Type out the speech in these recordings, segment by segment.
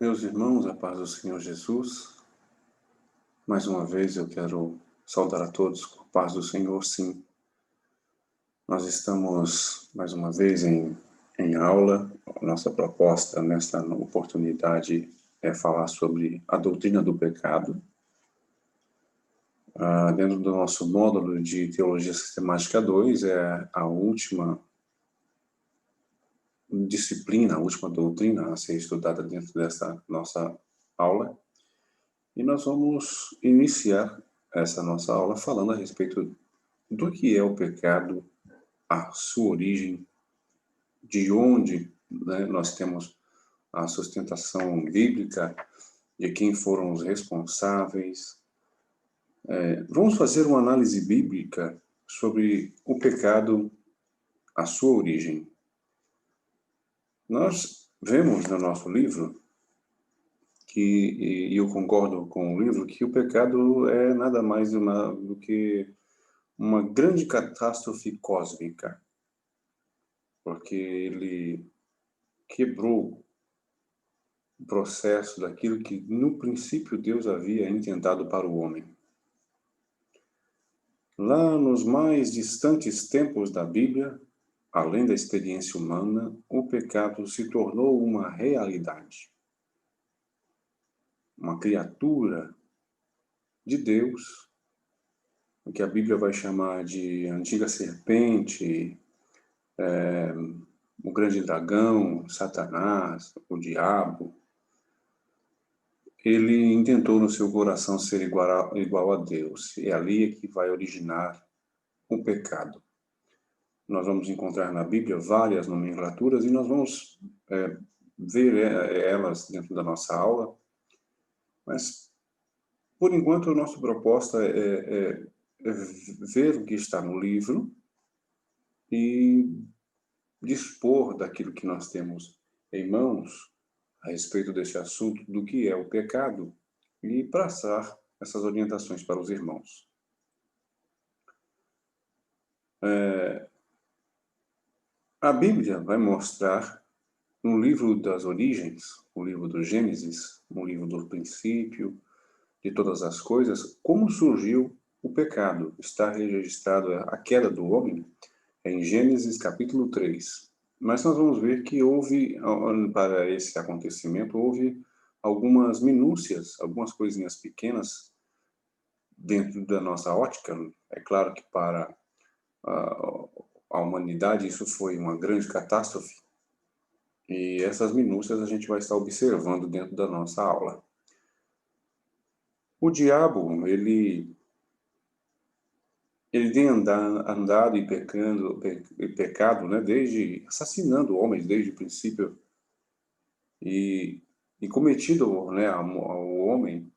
Meus irmãos, a paz do Senhor Jesus, mais uma vez eu quero saudar a todos com a paz do Senhor, sim. Nós estamos mais uma vez em aula. Nossa proposta nesta oportunidade é falar sobre a doutrina do pecado. Dentro do nosso módulo de Teologia Sistemática 2, é a última disciplina, a última doutrina a ser estudada dentro dessa nossa aula. E nós vamos iniciar essa nossa aula falando a respeito do que é o pecado, a sua origem, de onde, né, nós temos a sustentação bíblica, de quem foram os responsáveis. Vamos fazer uma análise bíblica sobre o pecado, a sua origem. Nós vemos no nosso livro e eu concordo com o livro, que o pecado é nada mais do que uma grande catástrofe cósmica, porque ele quebrou o processo daquilo que no princípio Deus havia intentado para o homem. Lá nos mais distantes tempos da Bíblia, além da experiência humana, o pecado se tornou uma realidade. Uma criatura de Deus, o que a Bíblia vai chamar de antiga serpente, o grande dragão, Satanás, o diabo. Ele intentou no seu coração ser igual a Deus. E ali é que vai originar o pecado. Nós vamos encontrar na Bíblia várias nomenclaturas e nós vamos ver elas dentro da nossa aula. Mas, por enquanto, a nossa proposta é ver o que está no livro e dispor daquilo que nós temos em mãos a respeito desse assunto, do que é o pecado, e passar essas orientações para os irmãos. A Bíblia vai mostrar, no livro das origens, o livro do Gênesis, no livro do princípio, de todas as coisas, como surgiu o pecado. Está registrado a queda do homem em Gênesis capítulo 3. Mas nós vamos ver que para esse acontecimento, houve algumas minúcias, algumas coisinhas pequenas dentro da nossa ótica. É claro que para a humanidade isso foi uma grande catástrofe, e essas minúcias a gente vai estar observando dentro da nossa aula. O diabo, ele tem andado e pecado, né, assassinando homens desde o princípio, e cometido, né, ao homem,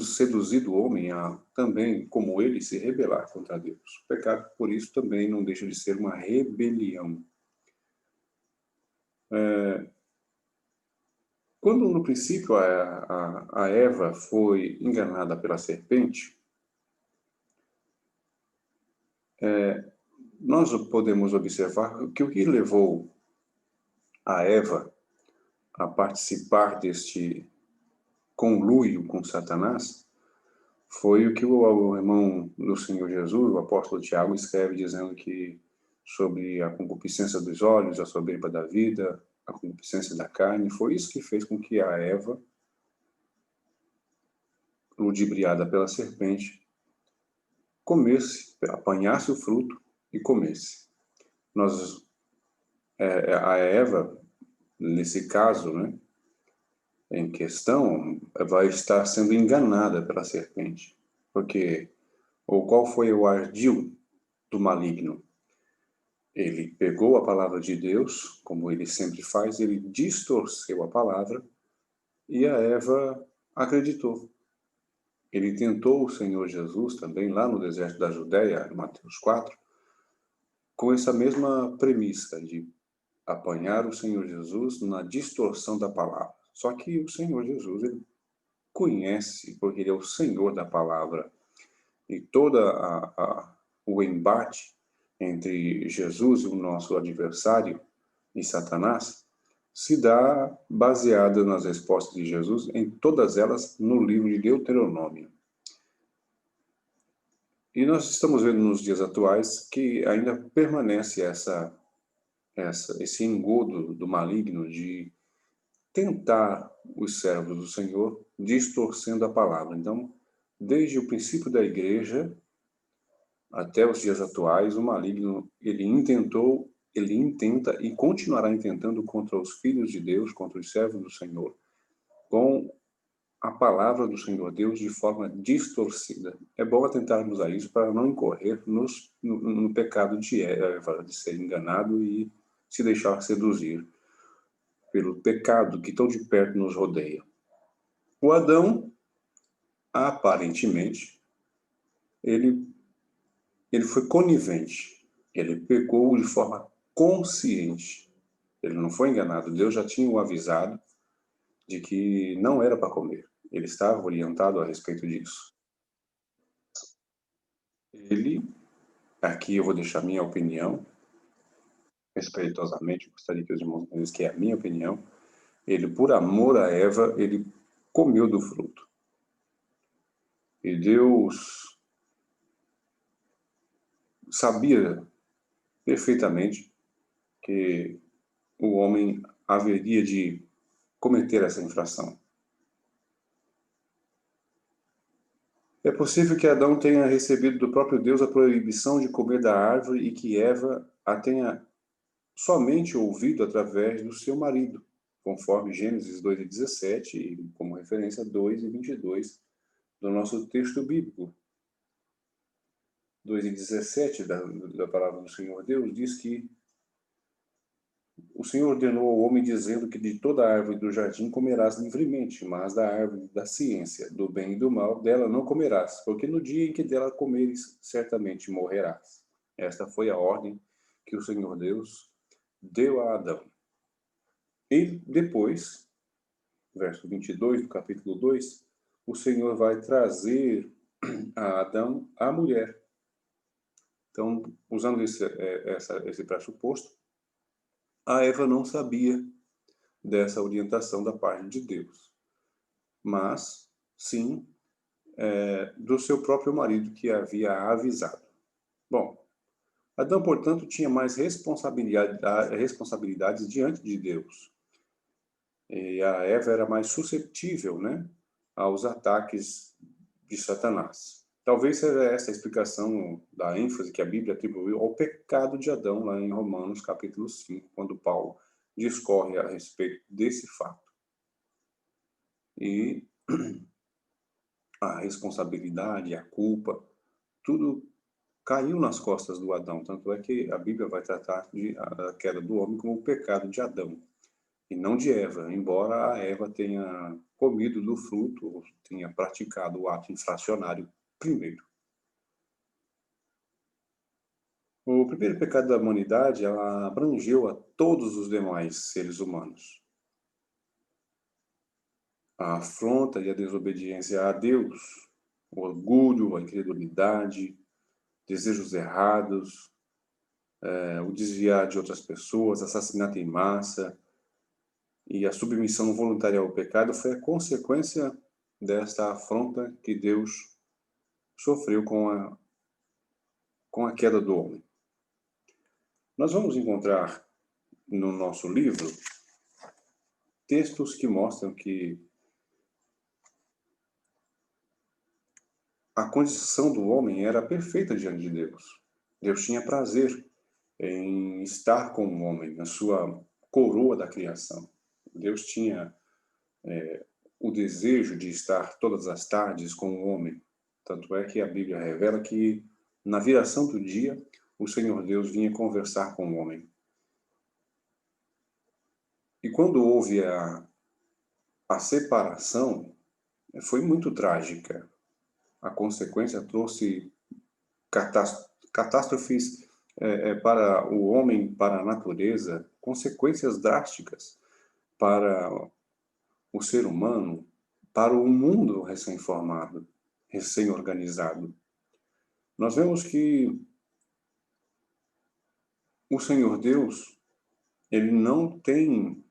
seduzido o homem a também, como ele, se rebelar contra Deus. O pecado, por isso, também não deixa de ser uma rebelião. Quando no princípio a Eva foi enganada pela serpente, nós podemos observar que o que levou a Eva a participar deste conluio com Satanás foi o que o irmão do Senhor Jesus, o apóstolo Tiago, escreve dizendo que sobre a concupiscência dos olhos, a soberba da vida, a concupiscência da carne, foi isso que fez com que a Eva, ludibriada pela serpente, apanhasse o fruto e comesse. A Eva, nesse caso, né, em questão, vai estar sendo enganada pela serpente. Porque, ou qual foi o ardil do maligno? Ele pegou a palavra de Deus, como ele sempre faz, ele distorceu a palavra, e a Eva acreditou. Ele tentou o Senhor Jesus também lá no deserto da Judéia, em Mateus 4, com essa mesma premissa de apanhar o Senhor Jesus na distorção da palavra. Só que o Senhor Jesus, ele conhece, porque ele é o Senhor da palavra, e o embate entre Jesus e o nosso adversário e Satanás se dá baseada nas respostas de Jesus, em todas elas no livro de Deuteronômio. E nós estamos vendo nos dias atuais que ainda permanece esse engodo do maligno de tentar os servos do Senhor, distorcendo a palavra. Então, desde o princípio da igreja até os dias atuais, o maligno, ele intenta e continuará intentando contra os filhos de Deus, contra os servos do Senhor, com a palavra do Senhor Deus de forma distorcida. É bom atentarmos a isso para não incorrer no pecado de Eva, de ser enganado e se deixar seduzir pelo pecado que tão de perto nos rodeia. O Adão, aparentemente, ele foi conivente, ele pecou de forma consciente. Ele não foi enganado, Deus já tinha o avisado de que não era para comer. Ele estava orientado a respeito disso. Aqui eu vou deixar minha opinião, respeitosamente, gostaria que os irmãos entendessem que é a minha opinião. Ele, por amor a Eva, ele comeu do fruto. E Deus sabia perfeitamente que o homem haveria de cometer essa infração. É possível que Adão tenha recebido do próprio Deus a proibição de comer da árvore e que Eva a tenha somente ouvido através do seu marido, conforme Gênesis 2:17 e como referência 2:22 do nosso texto bíblico. 2:17 da palavra do Senhor Deus diz que o Senhor ordenou ao homem dizendo que de toda a árvore do jardim comerás livremente, mas da árvore da ciência, do bem e do mal, dela não comerás, porque no dia em que dela comeres, certamente morrerás. Esta foi a ordem que o Senhor Deus deu a Adão. E depois, verso 22 do capítulo 2, o Senhor vai trazer a Adão a mulher. Então, usando esse pressuposto, a Eva não sabia dessa orientação da parte de Deus, mas sim do seu próprio marido que havia avisado. Bom, Adão, portanto, tinha mais responsabilidades diante de Deus. E a Eva era mais suscetível, né, aos ataques de Satanás. Talvez seja essa a explicação da ênfase que a Bíblia atribuiu ao pecado de Adão, lá em Romanos, capítulo 5, quando Paulo discorre a respeito desse fato. E a responsabilidade, a culpa, tudo caiu nas costas do Adão. Tanto é que a Bíblia vai tratar a queda do homem como o pecado de Adão, e não de Eva, embora a Eva tenha comido do fruto, ou tenha praticado o ato infracionário primeiro. O primeiro pecado da humanidade abrangeu a todos os demais seres humanos. A afronta e a desobediência a Deus, o orgulho, a incredulidade, desejos errados, o desviar de outras pessoas, assassinato em massa e a submissão voluntária ao pecado foi a consequência desta afronta que Deus sofreu com a queda do homem. Nós vamos encontrar no nosso livro textos que mostram que a condição do homem era perfeita diante de Deus. Deus tinha prazer em estar com o homem, na sua coroa da criação. Deus tinha o desejo de estar todas as tardes com o homem. Tanto é que a Bíblia revela que, na viração do dia, o Senhor Deus vinha conversar com o homem. E quando houve a separação, foi muito trágica. A consequência trouxe catástrofes para o homem, para a natureza, consequências drásticas para o ser humano, para o mundo recém-formado, recém-organizado. Nós vemos que o Senhor Deus, ele não tem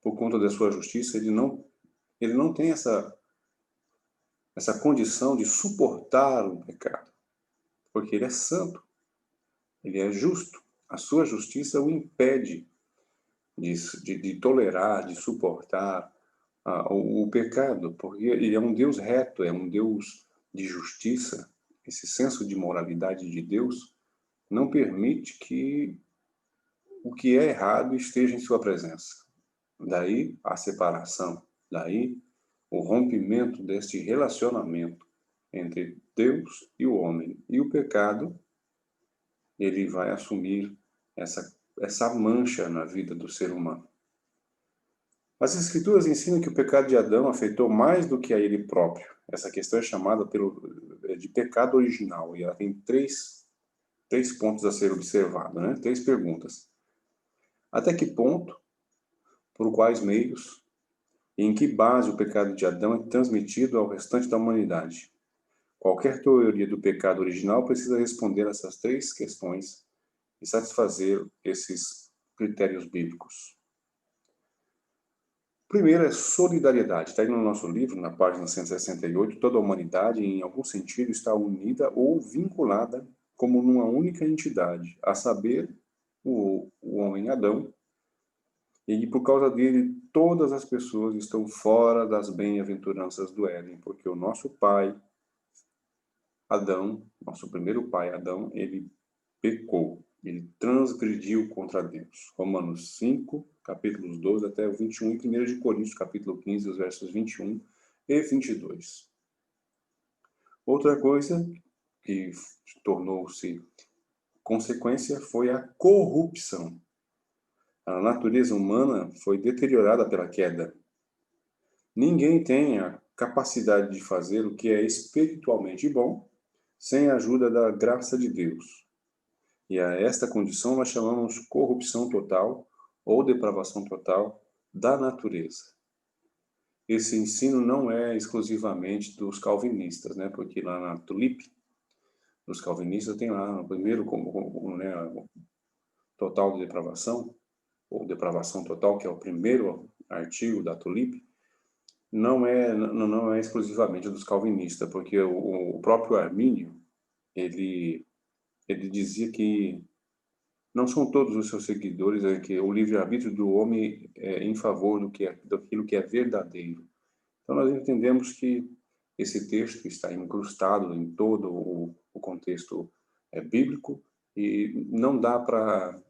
por conta da sua justiça, ele não tem essa condição de suportar o pecado, porque ele é santo, ele é justo. A sua justiça o impede de tolerar, de suportar o pecado, porque ele é um Deus reto, é um Deus de justiça. Esse senso de moralidade de Deus não permite que o que é errado esteja em sua presença. Daí a separação, daí o rompimento deste relacionamento entre Deus e o homem. E o pecado, ele vai assumir essa mancha na vida do ser humano. As Escrituras ensinam que o pecado de Adão afetou mais do que a ele próprio. Essa questão é chamada de pecado original, e ela tem três pontos a ser observado, né? 3 perguntas. Até que ponto, por quais meios, e em que base o pecado de Adão é transmitido ao restante da humanidade? Qualquer teoria do pecado original precisa responder essas 3 questões e satisfazer esses critérios bíblicos. Primeiro é solidariedade. Está aí no nosso livro, na página 168, toda a humanidade, em algum sentido, está unida ou vinculada como numa única entidade, a saber, o homem Adão, e por causa dele, todas as pessoas estão fora das bem-aventuranças do Éden, porque o nosso pai, Adão, nosso primeiro pai, Adão, ele pecou, ele transgrediu contra Deus. Romanos 5, capítulos 12 até o 21, e 1 de Coríntios, capítulo 15, os versos 21 e 22. Outra coisa que tornou-se consequência foi a corrupção. A natureza humana foi deteriorada pela queda. Ninguém tem a capacidade de fazer o que é espiritualmente bom sem a ajuda da graça de Deus. E a esta condição nós chamamos corrupção total ou depravação total da natureza. Esse ensino não é exclusivamente dos calvinistas, né? Porque lá na Tulip, os calvinistas tem lá no primeiro né, total de depravação, ou depravação total, que é o primeiro artigo da Tulip, não é exclusivamente dos calvinistas, porque o próprio Armínio, ele dizia que não são todos os seus seguidores, que o livre-arbítrio do homem é em favor daquilo que é verdadeiro. Então nós entendemos que esse texto está incrustado em todo o contexto bíblico, e não dá para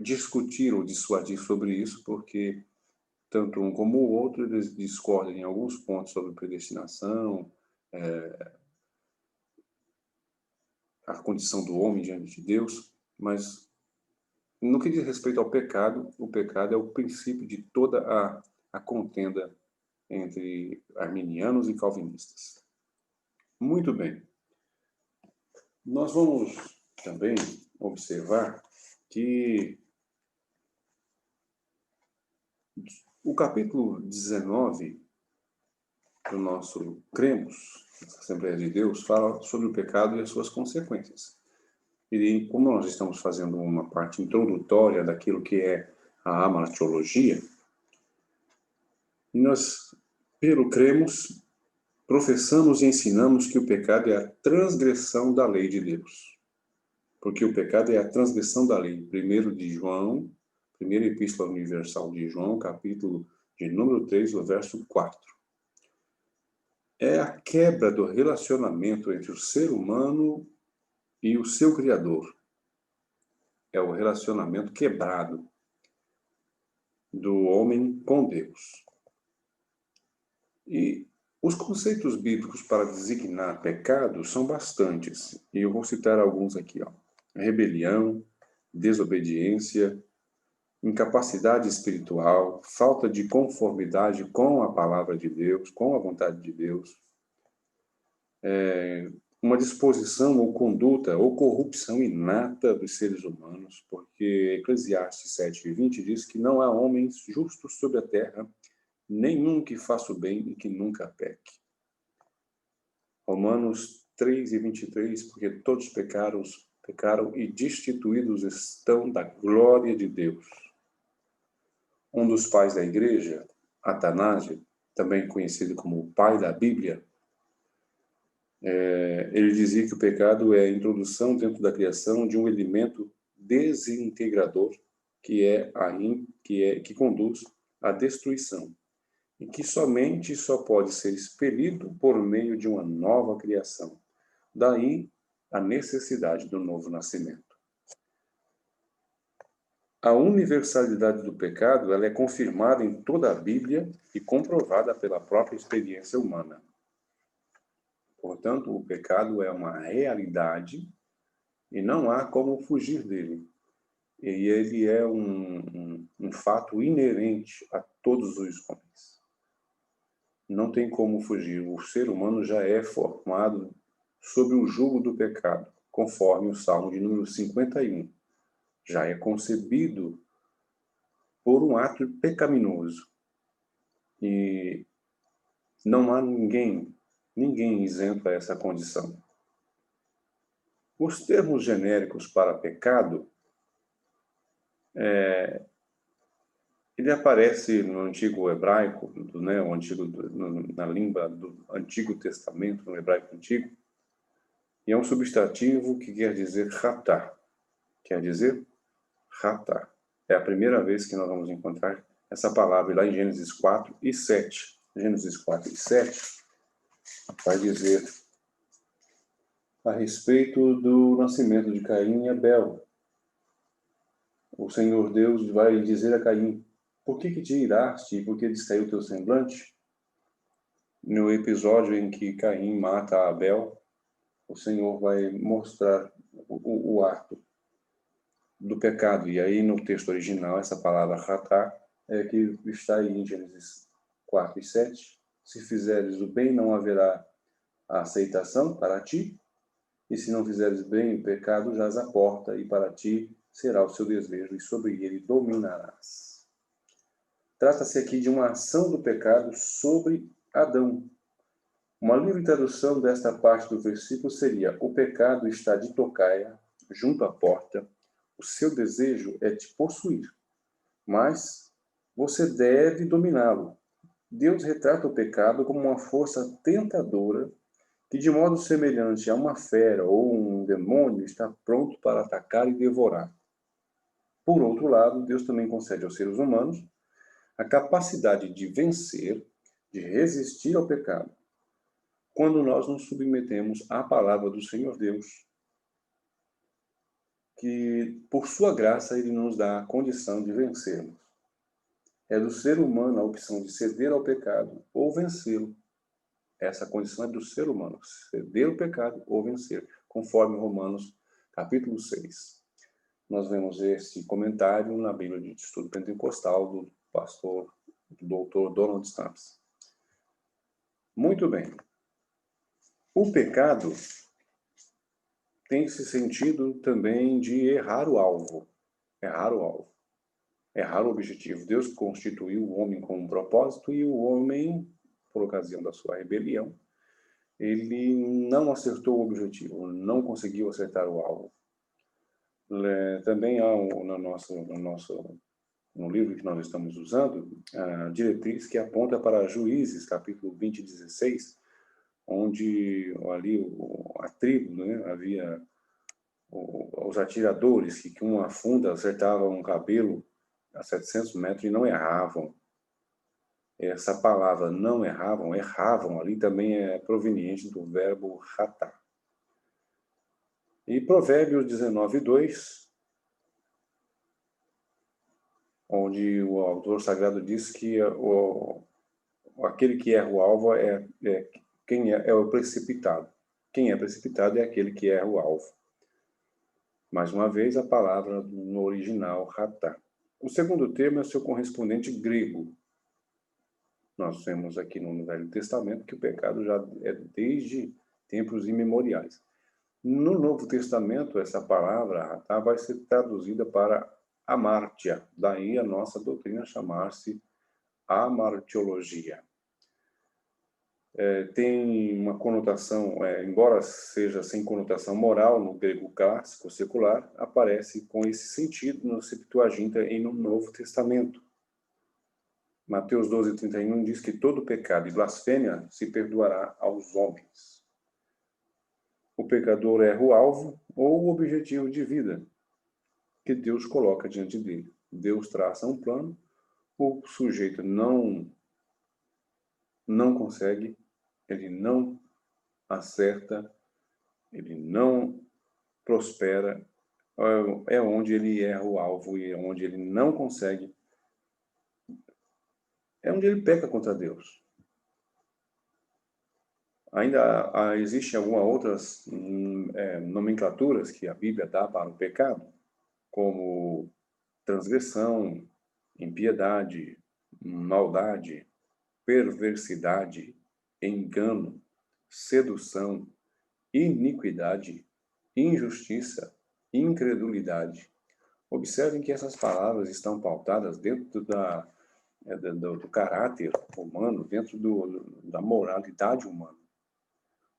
discutir ou dissuadir sobre isso, porque tanto um como o outro, eles discordam em alguns pontos sobre predestinação, a condição do homem diante de Deus, mas no que diz respeito ao pecado, o pecado é o princípio de toda a contenda entre arminianos e calvinistas. Muito bem. Nós vamos também observar que o capítulo 19 do nosso Cremos, Assembleia de Deus, fala sobre o pecado e as suas consequências. E como nós estamos fazendo uma parte introdutória daquilo que é a amartiologia, nós, pelo Cremos, professamos e ensinamos que o pecado é a transgressão da lei de Deus. Porque o pecado é a transgressão da lei. Primeiro de João, primeira epístola universal de João, capítulo de número 3, o verso 4. É a quebra do relacionamento entre o ser humano e o seu Criador. É o relacionamento quebrado do homem com Deus. E os conceitos bíblicos para designar pecado são bastantes, e eu vou citar alguns aqui. Rebelião, desobediência, incapacidade espiritual, falta de conformidade com a palavra de Deus, com a vontade de Deus, uma disposição ou conduta ou corrupção inata dos seres humanos, porque Eclesiastes 7:20 diz que não há homens justos sobre a terra, nenhum que faça o bem e que nunca peque. Romanos 3:23, porque todos pecaram e destituídos estão da glória de Deus. Um dos pais da igreja, Atanásio, também conhecido como o pai da Bíblia, ele dizia que o pecado é a introdução dentro da criação de um elemento desintegrador que conduz à destruição e que somente só pode ser expelido por meio de uma nova criação. Daí a necessidade do novo nascimento. A universalidade do pecado, ela é confirmada em toda a Bíblia e comprovada pela própria experiência humana. Portanto, o pecado é uma realidade e não há como fugir dele. E ele é um fato inerente a todos os homens. Não tem como fugir. O ser humano já é formado sob o jugo do pecado, conforme o Salmo de número 51. Já é concebido por um ato pecaminoso. E não há ninguém isento a essa condição. Os termos genéricos para pecado, ele aparece no antigo hebraico, né, na língua do Antigo Testamento, no hebraico antigo, e é um substantivo que quer dizer ratá. Quer dizer ratá. É a primeira vez que nós vamos encontrar essa palavra lá em Gênesis 4 e 7. Gênesis 4 e 7 vai dizer a respeito do nascimento de Caim e Abel. O Senhor Deus vai dizer a Caim: por que te iraste e por que descaiu o teu semblante? No episódio em que Caim mata Abel, o Senhor vai mostrar o ato do pecado. E aí, no texto original, essa palavra ratá é que está aí em Gênesis 4 e 7. Se fizeres o bem, não haverá aceitação para ti, e se não fizeres bem, o pecado jaz à porta, e para ti será o seu desejo, e sobre ele dominarás. Trata-se aqui de uma ação do pecado sobre Adão. Uma livre tradução desta parte do versículo seria: o pecado está de tocaia, junto à porta, o seu desejo é te possuir, mas você deve dominá-lo. Deus retrata o pecado como uma força tentadora que, de modo semelhante a uma fera ou um demônio, está pronto para atacar e devorar. Por outro lado, Deus também concede aos seres humanos a capacidade de vencer, de resistir ao pecado, quando nós nos submetemos à palavra do Senhor Deus, que, por sua graça, Ele nos dá a condição de vencermos. É do ser humano a opção de ceder ao pecado ou vencê-lo. Essa condição é do ser humano, ceder o pecado ou vencer, conforme Romanos capítulo 6. Nós vemos esse comentário na Bíblia de Estudo Pentecostal do pastor, do doutor Donald Stamps. Muito bem. O pecado tem esse sentido também de errar o alvo. Errar o alvo. Errar o objetivo. Deus constituiu o homem com um propósito e o homem, por ocasião da sua rebelião, ele não acertou o objetivo, não conseguiu acertar o alvo. Também há no livro que nós estamos usando, a diretriz que aponta para Juízes, capítulo 20, 16, onde ali a tribo, né, havia os atiradores que com uma funda acertavam um cabelo a 700 metros e não erravam. Essa palavra não erravam ali também é proveniente do verbo ratá. E Provérbios 19, 2, onde o autor sagrado diz que aquele que erra o alvo é o precipitado. Quem é precipitado é aquele que erra o alvo. Mais uma vez, a palavra no original, ratá. O segundo termo é o seu correspondente grego. Nós vemos aqui no Velho Testamento que o pecado já é desde tempos imemoriais. No Novo Testamento, essa palavra, ratá, vai ser traduzida para amártia. Daí a nossa doutrina chamar-se amartiologia. Tem uma conotação, embora seja sem conotação moral no grego clássico secular, aparece com esse sentido no Septuaginta e no Novo Testamento. Mateus 12:31 diz que todo pecado e blasfêmia se perdoará aos homens. O pecador erra o alvo ou o objetivo de vida que Deus coloca diante dele. Deus traça um plano, o sujeito não consegue, ele não acerta, ele não prospera, é onde ele erra o alvo e é onde ele não consegue, é onde ele peca contra Deus. Ainda existem algumas outras nomenclaturas que a Bíblia dá para o pecado, como transgressão, impiedade, maldade, perversidade, engano, sedução, iniquidade, injustiça, incredulidade. Observem que essas palavras estão pautadas dentro do caráter humano, dentro da moralidade humana.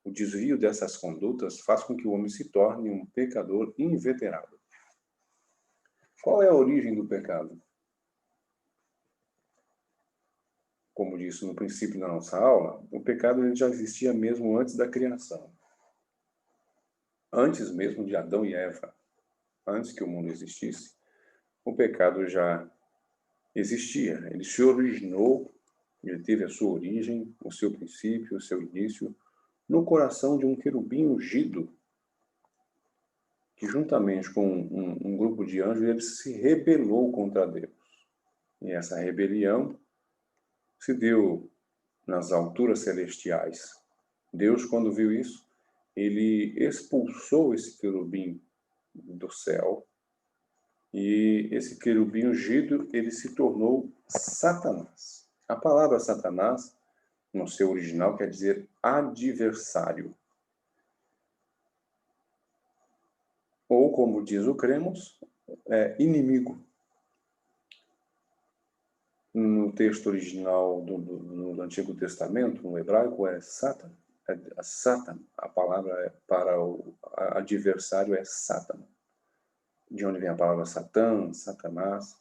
O desvio dessas condutas faz com que o homem se torne um pecador inveterável. Qual é a origem do pecado? Como disse no princípio da nossa aula, o pecado ele já existia mesmo antes da criação. Antes mesmo de Adão e Eva, antes que o mundo existisse, o pecado já existia. Ele se originou, ele teve a sua origem, o seu princípio, o seu início, no coração de um querubim ungido, que juntamente com um grupo de anjos, ele se rebelou contra Deus. E essa rebelião se deu nas alturas celestiais. Deus, quando viu isso, ele expulsou esse querubim do céu, e esse querubim ungido, ele se tornou Satanás. A palavra Satanás, no seu original, quer dizer adversário. Ou, como diz o Cremos, inimigo. No texto original do Antigo Testamento, no hebraico, é Satan. Satan. A palavra para o adversário é Satan. De onde vem a palavra Satã, Satanás.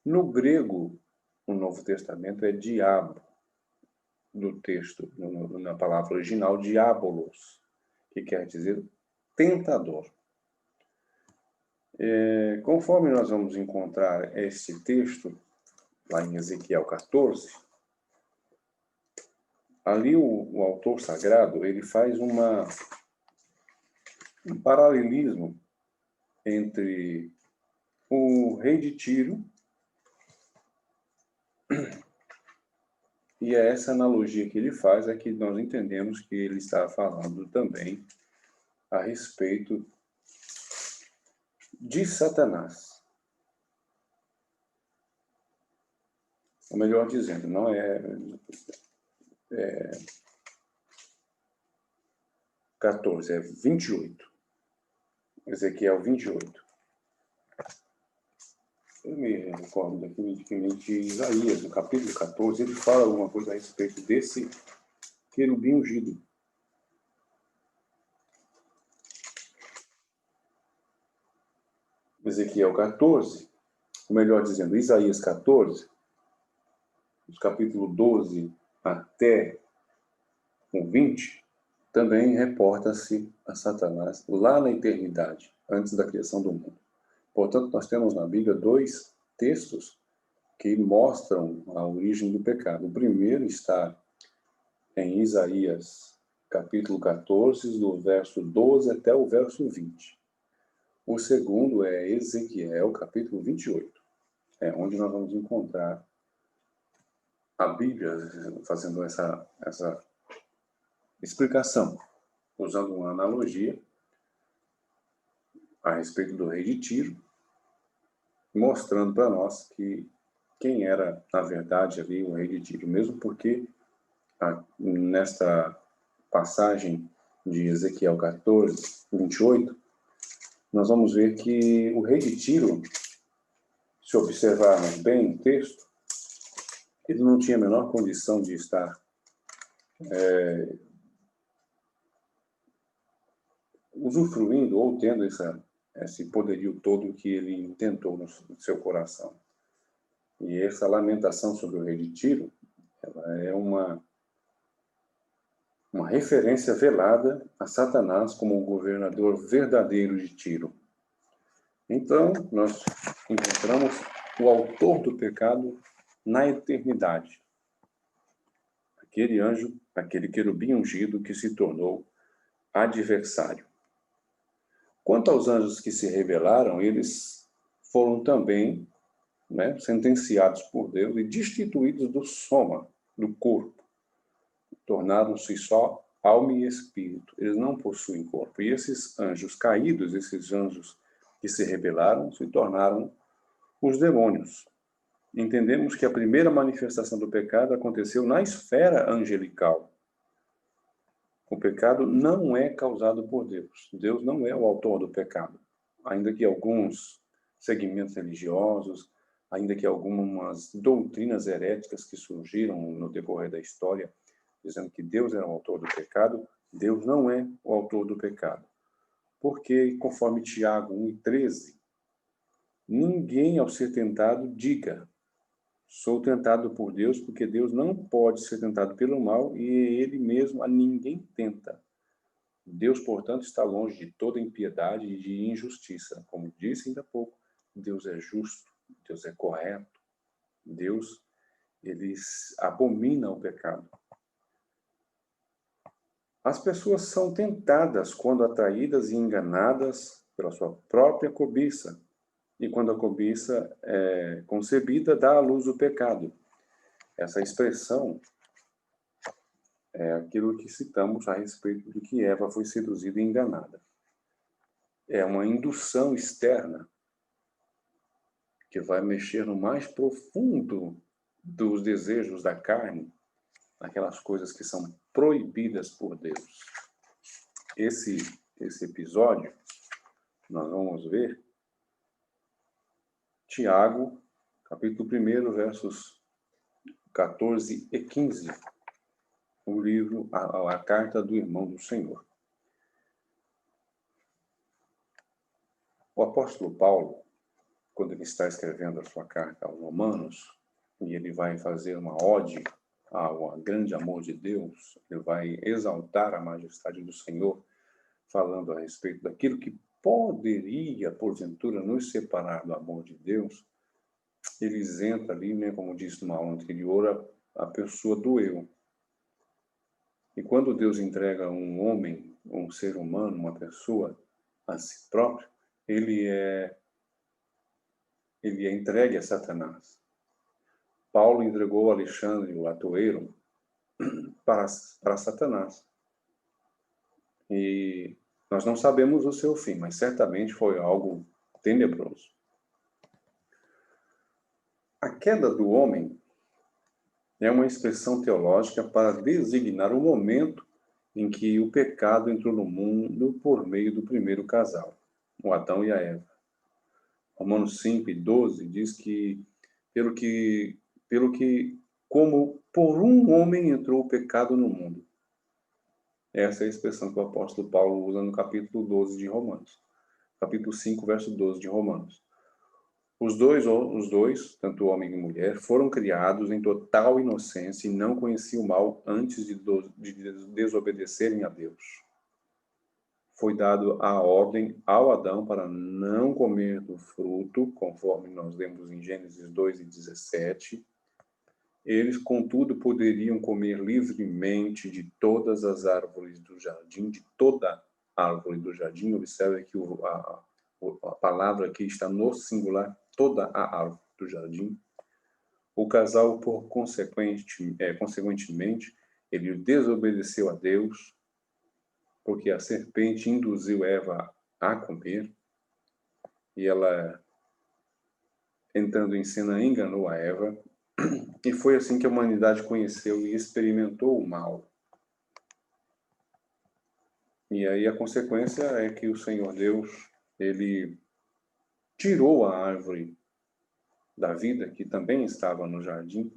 No grego, no Novo Testamento, é diabo. Do texto, na palavra original, diabolos, que quer dizer tentador. Conforme nós vamos encontrar este texto, lá em Ezequiel 14, ali o autor sagrado, ele faz um paralelismo entre o rei de Tiro e essa analogia que ele faz é que nós entendemos que ele está falando também a respeito de Satanás. Ou melhor dizendo, não é 14, é 28. Ezequiel 28. Eu me recordo daquele de Isaías, no capítulo 14, ele fala alguma coisa a respeito desse querubim ungido. Ezequiel 14, ou melhor dizendo, Isaías 14, do capítulo 12 até o 20, também reporta-se a Satanás lá na eternidade, antes da criação do mundo. Portanto, nós temos na Bíblia dois textos que mostram a origem do pecado. O primeiro está em Isaías, capítulo 14, do verso 12 até o verso 20. O segundo é Ezequiel, capítulo 28, onde nós vamos encontrar a Bíblia fazendo essa explicação, usando uma analogia a respeito do rei de Tiro, mostrando para nós que quem era, na verdade, ali o rei de Tiro, mesmo porque nesta passagem de Ezequiel 14, 28, nós vamos ver que o rei de Tiro, se observarmos bem o texto, ele não tinha a menor condição de estar usufruindo ou tendo esse poderio todo que ele intentou no seu coração. E essa lamentação sobre o rei de Tiro, ela é uma referência velada a Satanás como o governador verdadeiro de Tiro. Então, nós encontramos o autor do pecado na eternidade. Aquele anjo, aquele querubim ungido que se tornou adversário. Quanto aos anjos que se rebelaram, eles foram também, sentenciados por Deus e destituídos do soma, do corpo. Tornaram-se só alma e espírito. Eles não possuem corpo. E esses anjos caídos, esses anjos que se rebelaram, se tornaram os demônios. Entendemos que a primeira manifestação do pecado aconteceu na esfera angelical. O pecado não é causado por Deus. Deus não é o autor do pecado. Ainda que alguns segmentos religiosos, ainda que algumas doutrinas heréticas que surgiram no decorrer da história, dizendo que Deus era o autor do pecado, Deus não é o autor do pecado. Porque, conforme Tiago 1,13, ninguém ao ser tentado diga: sou tentado por Deus, porque Deus não pode ser tentado pelo mal e ele mesmo a ninguém tenta. Deus, portanto, está longe de toda impiedade e de injustiça. Como disse ainda há pouco, Deus é justo, Deus é correto. Deus, ele abomina o pecado. As pessoas são tentadas quando atraídas e enganadas pela sua própria cobiça. E quando a cobiça é concebida, dá à luz o pecado. Essa expressão é aquilo que citamos a respeito de que Eva foi seduzida e enganada. É uma indução externa que vai mexer no mais profundo dos desejos da carne, aquelas coisas que são proibidas por Deus. Esse episódio, nós vamos ver Tiago, capítulo 1, versos 14 e 15, o livro, a carta do irmão do Senhor. O apóstolo Paulo, quando ele está escrevendo a sua carta aos Romanos, e ele vai fazer uma ode ao grande amor de Deus, ele vai exaltar a majestade do Senhor, falando a respeito daquilo que poderia, porventura, nos separar do amor de Deus. Ele isenta ali, como disse numa aula anterior, a pessoa do eu. E quando Deus entrega um homem, um ser humano, uma pessoa a si próprio, ele é entregue a Satanás. Paulo entregou Alexandre, o atoeiro, para Satanás. E nós não sabemos o seu fim, mas certamente foi algo tenebroso. A queda do homem é uma expressão teológica para designar o momento em que o pecado entrou no mundo por meio do primeiro casal, o Adão e a Eva. Romanos 5:12 diz que pelo que como por um homem entrou o pecado no mundo. Essa é a expressão que o apóstolo Paulo usa no capítulo 12 de Romanos. Capítulo 5, verso 12 de Romanos. Os dois, tanto homem e mulher, foram criados em total inocência e não conheciam o mal antes de desobedecerem a Deus. Foi dado a ordem ao Adão para não comer do fruto, conforme nós lemos em Gênesis 2:17. Eles, contudo, poderiam comer livremente de todas as árvores do jardim, de toda árvore do jardim. Observe que a palavra aqui está no singular, toda a árvore do jardim. O casal, consequentemente, ele desobedeceu a Deus, porque a serpente induziu Eva a comer, e ela, entrando em cena, enganou a Eva, e foi assim que a humanidade conheceu e experimentou o mal. E aí a consequência é que o Senhor Deus, ele tirou a árvore da vida, que também estava no jardim.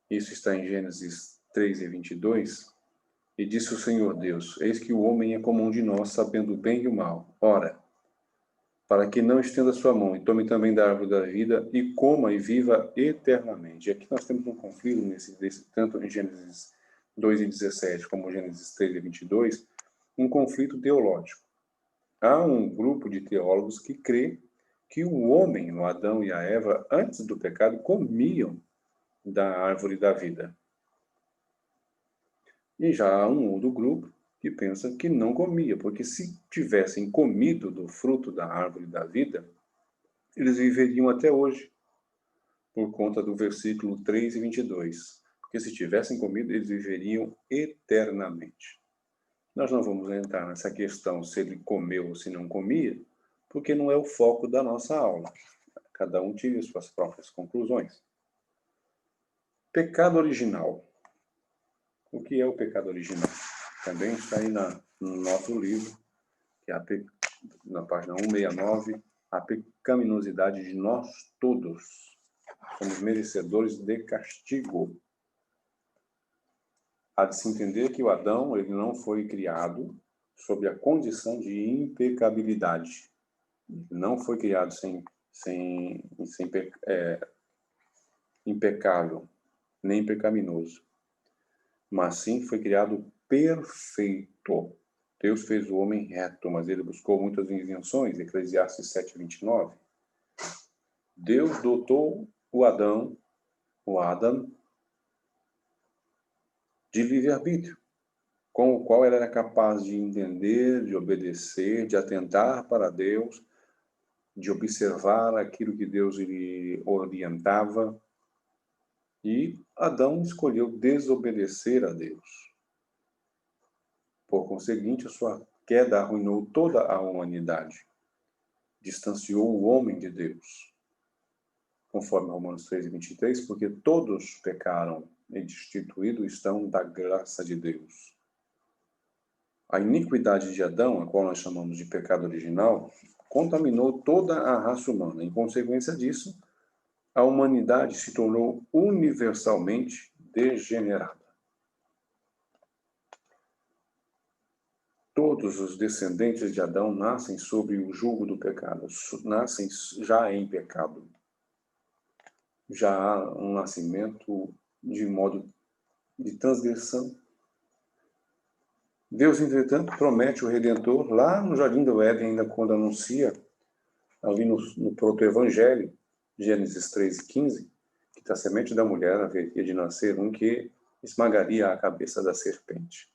Isso está em Gênesis 3:22. E disse o Senhor Deus: eis que o homem é como um de nós, sabendo o bem e o mal. Ora, para que não estenda sua mão e tome também da árvore da vida e coma e viva eternamente. E aqui nós temos um conflito tanto em Gênesis 2:17 como Gênesis 3:22, um conflito teológico. Há um grupo de teólogos que crê que o homem, o Adão e a Eva, antes do pecado, comiam da árvore da vida. E já há um outro grupo que pensa que não comia, porque se tivessem comido do fruto da árvore da vida, eles viveriam até hoje, por conta do versículo 3:22. Porque se tivessem comido, eles viveriam eternamente. Nós não vamos entrar nessa questão se ele comeu ou se não comia, porque não é o foco da nossa aula. Cada um tire suas próprias conclusões. Pecado original. O que é o pecado original? Também está aí no nosso livro, que é na página 169, a pecaminosidade de nós todos. Somos merecedores de castigo. Há de se entender que o Adão ele não foi criado sob a condição de impecabilidade. Não foi criado impecável, nem pecaminoso. Mas sim foi criado perfeito. Deus fez o homem reto, mas ele buscou muitas invenções, Eclesiastes 7:29. Deus dotou o Adam, de livre-arbítrio, com o qual ele era capaz de entender, de obedecer, de atentar para Deus, de observar aquilo que Deus lhe orientava. E Adão escolheu desobedecer a Deus. Por conseguinte, a sua queda arruinou toda a humanidade. Distanciou o homem de Deus. Conforme Romanos 3:23, porque todos pecaram e destituídos estão da graça de Deus. A iniquidade de Adão, a qual nós chamamos de pecado original, contaminou toda a raça humana. Em consequência disso, a humanidade se tornou universalmente degenerada. Todos os descendentes de Adão nascem sob o jugo do pecado, nascem já em pecado. Já há um nascimento de modo de transgressão. Deus, entretanto, promete o Redentor lá no Jardim do Éden, ainda quando anuncia, ali no proto-evangelho, Gênesis 3:15, que da semente da mulher haveria de nascer um que esmagaria a cabeça da serpente.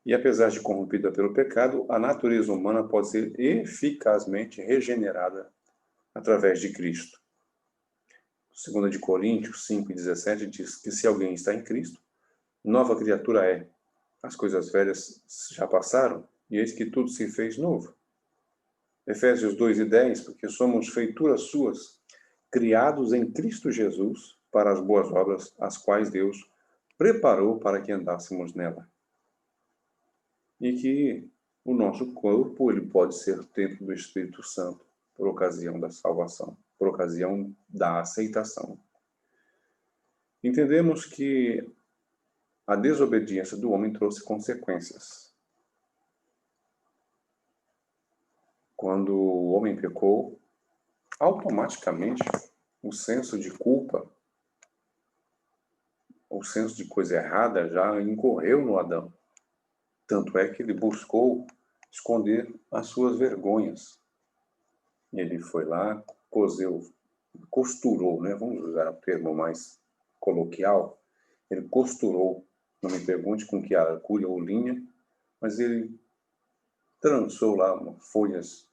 E apesar de corrompida pelo pecado, a natureza humana pode ser eficazmente regenerada através de Cristo. 2 Coríntios 5:17 diz que se alguém está em Cristo, nova criatura é. As coisas velhas já passaram, e eis que tudo se fez novo. Efésios 2:10, porque somos feituras suas, criados em Cristo Jesus para as boas obras, as quais Deus preparou para que andássemos nela. E que o nosso corpo ele pode ser templo do Espírito Santo por ocasião da salvação, por ocasião da aceitação. Entendemos que a desobediência do homem trouxe consequências. Quando o homem pecou, automaticamente o senso de culpa, o senso de coisa errada já incorreu no Adão. Tanto é que ele buscou esconder as suas vergonhas. Ele foi lá, costurou, né? Vamos usar o termo mais coloquial. Ele costurou, não me pergunte com que agulha ou linha, mas ele trançou lá folhas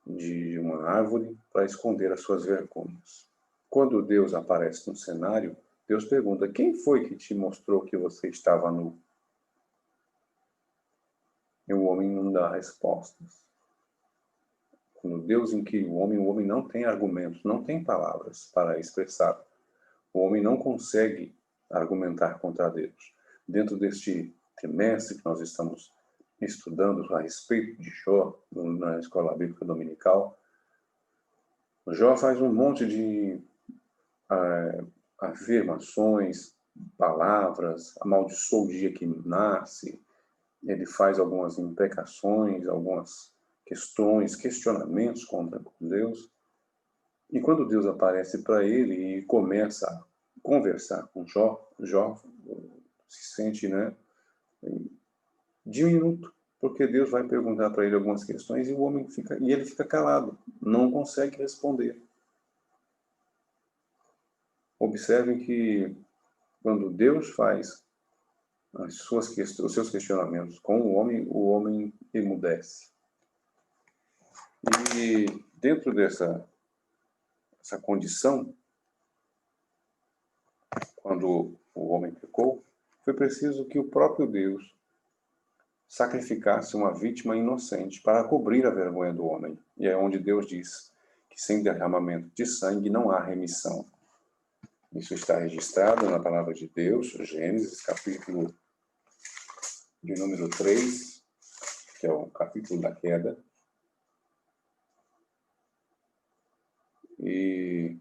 de uma árvore para esconder as suas vergonhas. Quando Deus aparece no cenário, Deus pergunta: quem foi que te mostrou que você estava nu? E o homem não dá respostas. Quando Deus inquire o homem não tem argumentos, não tem palavras para expressar. O homem não consegue argumentar contra Deus. Dentro deste trimestre que nós estamos estudando a respeito de Jó, na Escola Bíblica Dominical, Jó faz um monte de afirmações, palavras, amaldiçoa o dia que nasce, ele faz algumas imprecações, algumas questões, questionamentos contra Deus. E quando Deus aparece para ele e começa a conversar com Jó, Jó se sente, né, diminuto, porque Deus vai perguntar para ele algumas questões e ele fica calado, não consegue responder. Observem que quando Deus faz os seus questionamentos com o homem emudece. E dentro dessa condição, quando o homem pecou, foi preciso que o próprio Deus sacrificasse uma vítima inocente para cobrir a vergonha do homem. E é onde Deus diz que sem derramamento de sangue não há remissão. Isso está registrado na palavra de Deus, Gênesis, capítulo de número 3, que é o capítulo da queda. E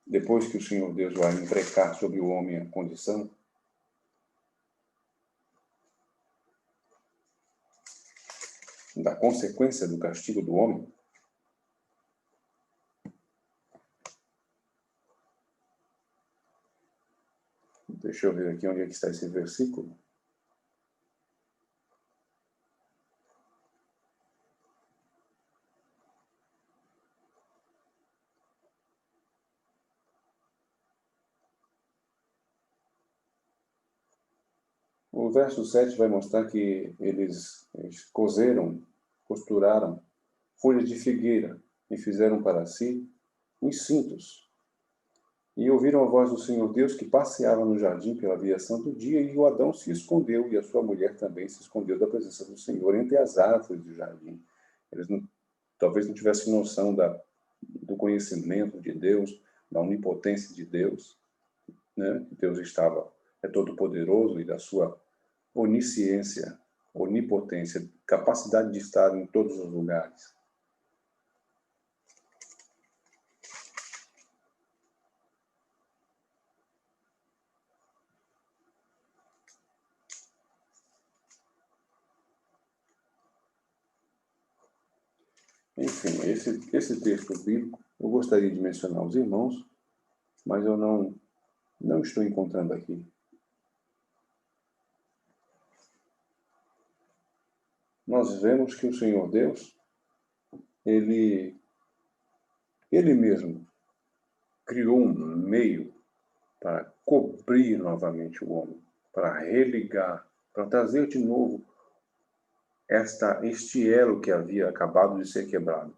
depois que o Senhor Deus vai imprecar sobre o homem a condição, da consequência do castigo do homem, deixa eu ver aqui onde é que está esse versículo. O verso 7 vai mostrar que eles costuraram folhas de figueira e fizeram para si uns cintos. E ouviram a voz do Senhor Deus que passeava no jardim pela viração do dia, e o Adão se escondeu, e a sua mulher também se escondeu da presença do Senhor entre as árvores do jardim. Eles talvez não tivessem noção do conhecimento de Deus, da onipotência de Deus, né? Deus é todo-poderoso e da sua onisciência, onipotência, capacidade de estar em todos os lugares. Enfim, esse texto bíblico, eu gostaria de mencionar aos irmãos, mas eu não estou encontrando aqui. Nós vemos que o Senhor Deus, Ele mesmo criou um meio para cobrir novamente o homem, para religar, para trazer de novo este elo que havia acabado de ser quebrado.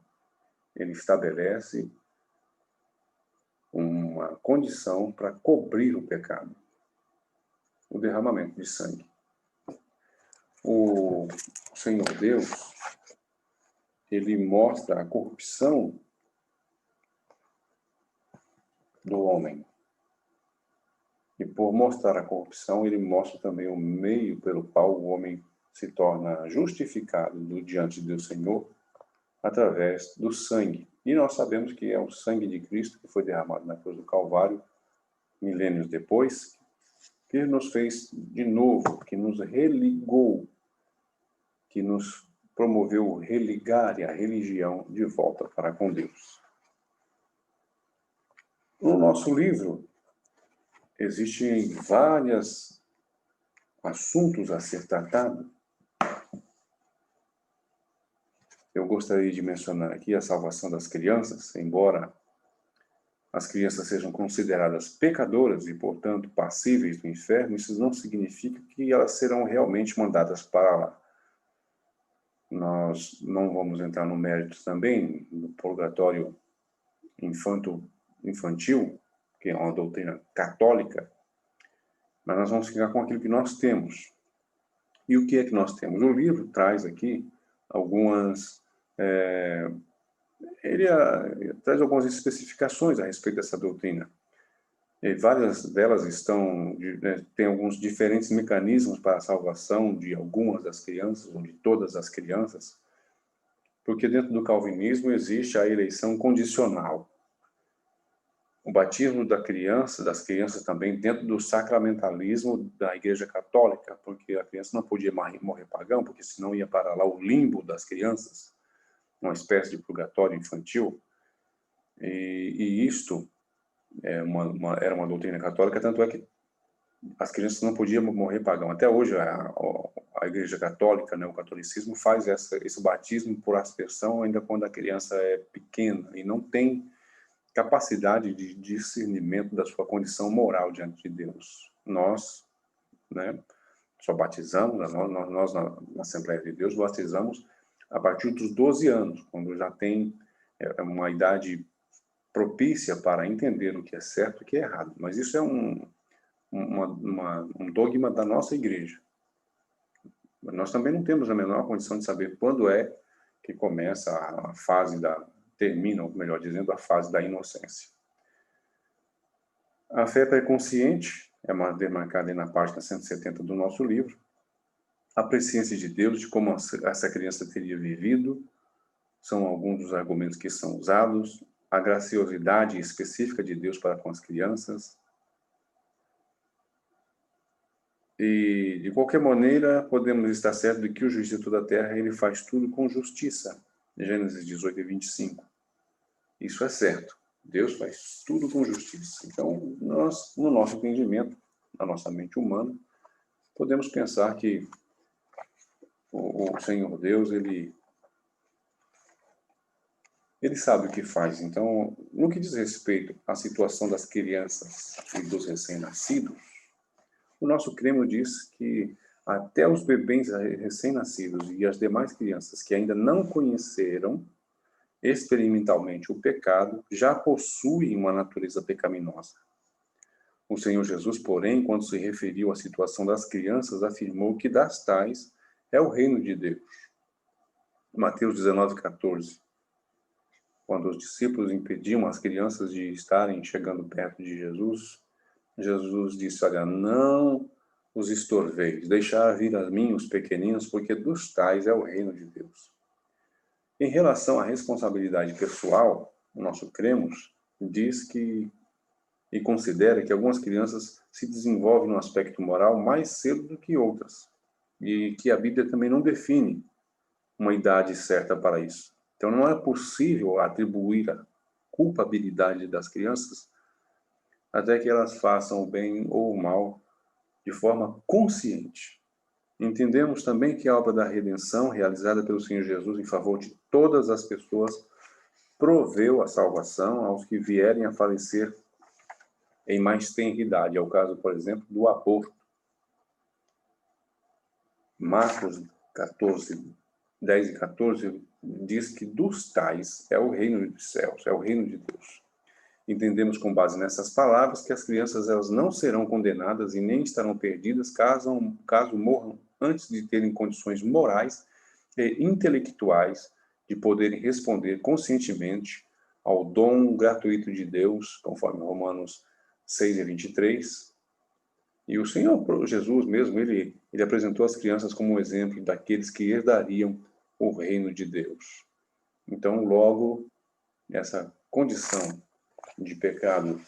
Ele estabelece uma condição para cobrir o pecado, o derramamento de sangue. O Senhor Deus, ele mostra a corrupção do homem. E por mostrar a corrupção, ele mostra também o meio pelo qual o homem se torna justificado diante do Senhor através do sangue. E nós sabemos que é o sangue de Cristo que foi derramado na cruz do Calvário, milênios depois, que nos fez de novo, que nos religou, que nos promoveu o religar e a religião de volta para com Deus. No nosso livro, existem vários assuntos a ser tratados. Eu gostaria de mencionar aqui a salvação das crianças, embora as crianças sejam consideradas pecadoras e, portanto, passíveis do inferno, isso não significa que elas serão realmente mandadas para lá. Nós não vamos entrar no mérito também do purgatório infantil, que é uma doutrina católica, mas nós vamos ficar com aquilo que nós temos. E o que é que nós temos? O livro traz aqui ele traz algumas especificações a respeito dessa doutrina. E várias delas têm alguns diferentes mecanismos para a salvação de algumas das crianças, ou de todas as crianças, porque dentro do calvinismo existe a eleição condicional. o batismo das crianças também dentro do sacramentalismo da Igreja Católica, porque a criança não podia morrer pagão, porque senão ia para lá o limbo das crianças, uma espécie de purgatório infantil. E isto era uma doutrina católica, tanto é que as crianças não podiam morrer pagão. Até hoje a Igreja Católica, né, o catolicismo, faz esse batismo por aspersão ainda quando a criança é pequena e não tem capacidade de discernimento da sua condição moral diante de Deus. Nós, né, só batizamos, nós na Assembleia de Deus batizamos a partir dos 12 anos, quando já tem uma idade propícia para entender o que é certo e o que é errado. Mas isso é um dogma da nossa igreja. Nós também não temos a menor condição de saber quando é que começa a fase termina, ou melhor dizendo, a fase da inocência. A fé pré-consciente é demarcada na página 170 do nosso livro. A presciência de Deus, de como essa criança teria vivido, são alguns dos argumentos que são usados. A graciosidade específica de Deus para com as crianças. E, de qualquer maneira, podemos estar certos de que o juiz de toda a terra, ele faz tudo com justiça. Gênesis 18 e 25. Isso é certo. Deus faz tudo com justiça. Então, nós, no nosso entendimento, na nossa mente humana, podemos pensar que o Senhor Deus, ele sabe o que faz. Então, no que diz respeito à situação das crianças e dos recém-nascidos, o nosso credo diz que até os bebês recém-nascidos e as demais crianças que ainda não conheceram experimentalmente o pecado, já possuem uma natureza pecaminosa. O Senhor Jesus, porém, quando se referiu à situação das crianças, afirmou que das tais é o reino de Deus. Mateus 19:14. Quando os discípulos impediam as crianças de estarem chegando perto de Jesus, Jesus disse, olha, não os estorveis, deixar vir a mim os pequeninos, porque dos tais é o reino de Deus. Em relação à responsabilidade pessoal, o nosso cremos diz que e considera que algumas crianças se desenvolvem no aspecto moral mais cedo do que outras, e que a Bíblia também não define uma idade certa para isso. Então não é possível atribuir a culpabilidade das crianças até que elas façam o bem ou o mal de forma consciente. Entendemos também que a obra da redenção, realizada pelo Senhor Jesus em favor de todas as pessoas, proveu a salvação aos que vierem a falecer em mais tenra idade. É o caso, por exemplo, do aborto. Marcos 14, 10 e 14 diz que dos tais é o reino dos céus, é o reino de Deus. Entendemos com base nessas palavras que as crianças elas não serão condenadas e nem estarão perdidas caso morram antes de terem condições morais e intelectuais de poderem responder conscientemente ao dom gratuito de Deus, conforme Romanos 6 e 23. E o Senhor Jesus mesmo, ele apresentou as crianças como um exemplo daqueles que herdariam o reino de Deus. Então, logo, essa condição de pecado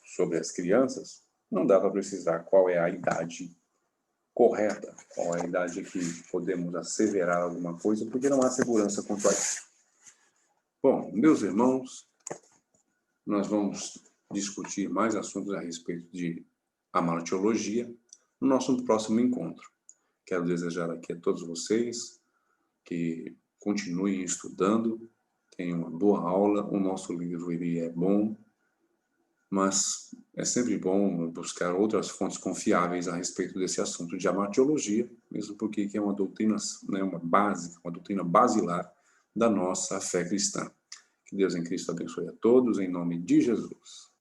sobre as crianças, não dá para precisar qual é a idade correta, qual é a idade que podemos asseverar alguma coisa, porque não há segurança quanto a isso. Bom, meus irmãos, nós vamos discutir mais assuntos a respeito de amartiologia no nosso próximo encontro. Quero desejar aqui a todos vocês que continuem estudando, tenham uma boa aula. O nosso livro ele é bom, mas é sempre bom buscar outras fontes confiáveis a respeito desse assunto de amartiologia, mesmo porque é uma doutrina, né, uma doutrina basilar da nossa fé cristã. Que Deus em Cristo abençoe a todos, em nome de Jesus.